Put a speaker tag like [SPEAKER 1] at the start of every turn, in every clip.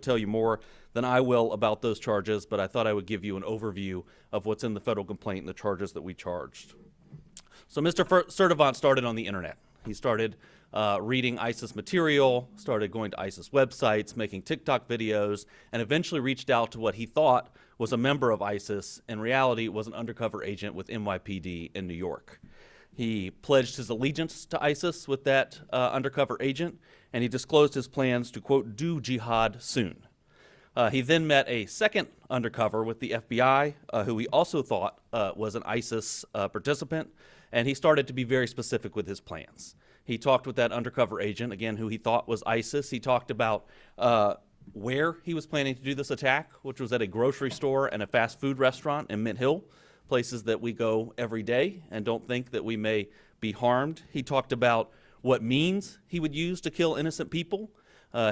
[SPEAKER 1] tell you more than I will about those charges, but I thought I would give you an overview of what's in the federal complaint and the charges that we charged. So Mr. Sturdivant started on the internet. He started reading ISIS material, started going to ISIS websites, making TikTok videos, and eventually reached out to what he thought was a member of ISIS. In reality, it was an undercover agent with NYPD in New York. He pledged his allegiance to ISIS with that undercover agent, and he disclosed his plans to, quote, do jihad soon. He then met a second undercover with the FBI, who he also thought was an ISIS participant, and he started to be very specific with his plans. He talked with that undercover agent, again, who he thought was ISIS. He talked about where he was planning to do this attack, which was at a grocery store and a fast food restaurant in Mint Hill, places that we go every day and don't think that we may be harmed. He talked about what means he would use to kill innocent people.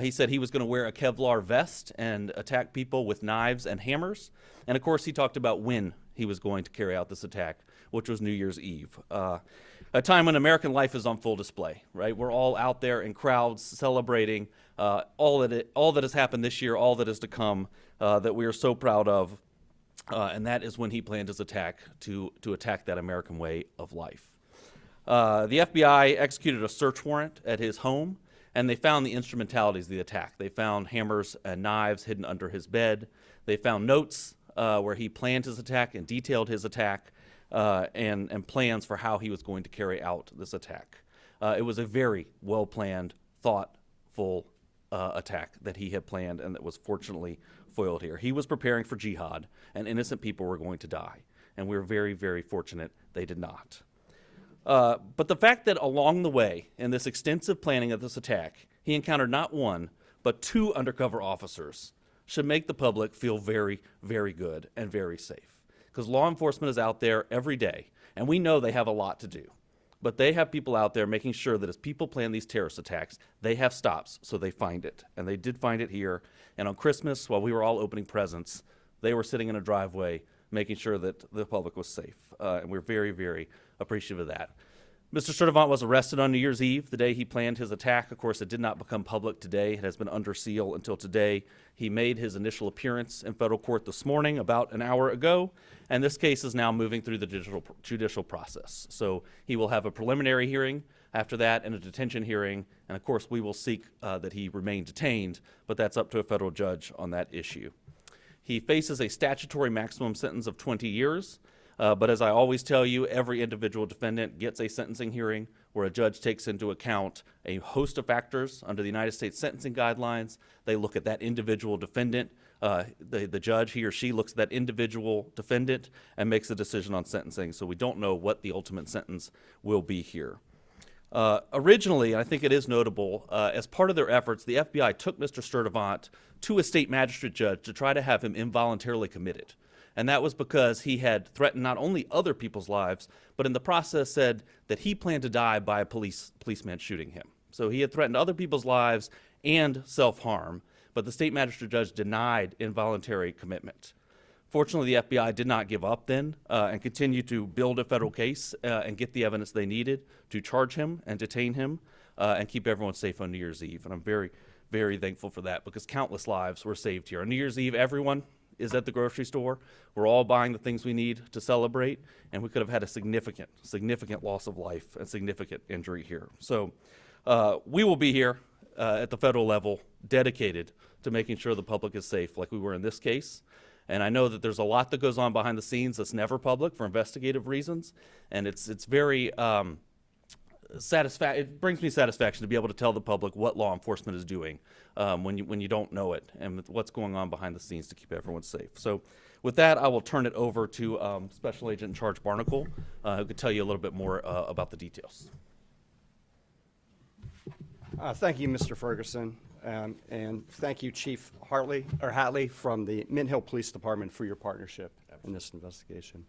[SPEAKER 1] He said he was going to wear a Kevlar vest and attack people with knives and hammers. And of course, he talked about when he was going to carry out this attack, which was New Year's Eve. A time when American life is on full display, right? We're all out there in crowds celebrating all that has happened this year, all that is to come, that we are so proud of. And that is when he planned his attack to attack that American way of life. The FBI executed a search warrant at his home, and they found the instrumentalities of the attack. They found hammers and knives hidden under his bed. They found notes where he planned his attack and detailed his attack, and plans for how he was going to carry out this attack. It was a very well-planned, thoughtful attack that he had planned and that was fortunately foiled here. He was preparing for jihad, and innocent people were going to die, and we were very, very fortunate they did not. But the fact that along the way, in this extensive planning of this attack, he encountered not one, but two undercover officers should make the public feel very, very good and very safe. Because law enforcement is out there every day, and we know they have a lot to do. But they have people out there making sure that as people plan these terrorist attacks, they have stops so they find it. And they did find it here. And on Christmas, while we were all opening presents, they were sitting in a driveway making sure that the public was safe. And we're very, very appreciative of that. Mr. Sturdivant was arrested on New Year's Eve, the day he planned his attack. Of course, it did not become public today. It has been under seal until today. He made his initial appearance in federal court this morning, about an hour ago, and this case is now moving through the judicial process. So he will have a preliminary hearing after that and a detention hearing, and of course we will seek that he remain detained, but that's up to a federal judge on that issue. He faces a statutory maximum sentence of 20 years. But as I always tell you, every individual defendant gets a sentencing hearing where a judge takes into account a host of factors under the United States sentencing guidelines. They look at that individual defendant. The judge, he or she, looks at that individual defendant and makes a decision on sentencing. So we don't know what the ultimate sentence will be here. Originally, I think it is notable, as part of their efforts, the FBI took Mr. Sturdivant to a state magistrate judge to try to have him involuntarily committed. And that was because he had threatened not only other people's lives, but in the process said that he planned to die by a policeman shooting him. So he had threatened other people's lives and self-harm, but the state magistrate judge denied involuntary commitment. Fortunately, the FBI did not give up then and continued to build a federal case and get the evidence they needed to charge him and detain him and keep everyone safe on New Year's Eve. And I'm very, very thankful for that because countless lives were saved here. On New Year's Eve, everyone is at the grocery store. We're all buying the things we need to celebrate, and we could have had a significant loss of life and significant injury here. So we will be here at the federal level dedicated to making sure the public is safe like we were in this case. And I know that there's a lot that goes on behind the scenes that's never public for investigative reasons, and it's very it brings me satisfaction to be able to tell the public what law enforcement is doing when you don't know it and what's going on behind the scenes to keep everyone safe. So with that, I will turn it over to Special Agent in Charge Barnacle, who could tell you a little bit more about the details.
[SPEAKER 2] Thank you, Mr. Ferguson, and thank you, Chief Hatley from the Mint Hill Police Department for your partnership in this investigation.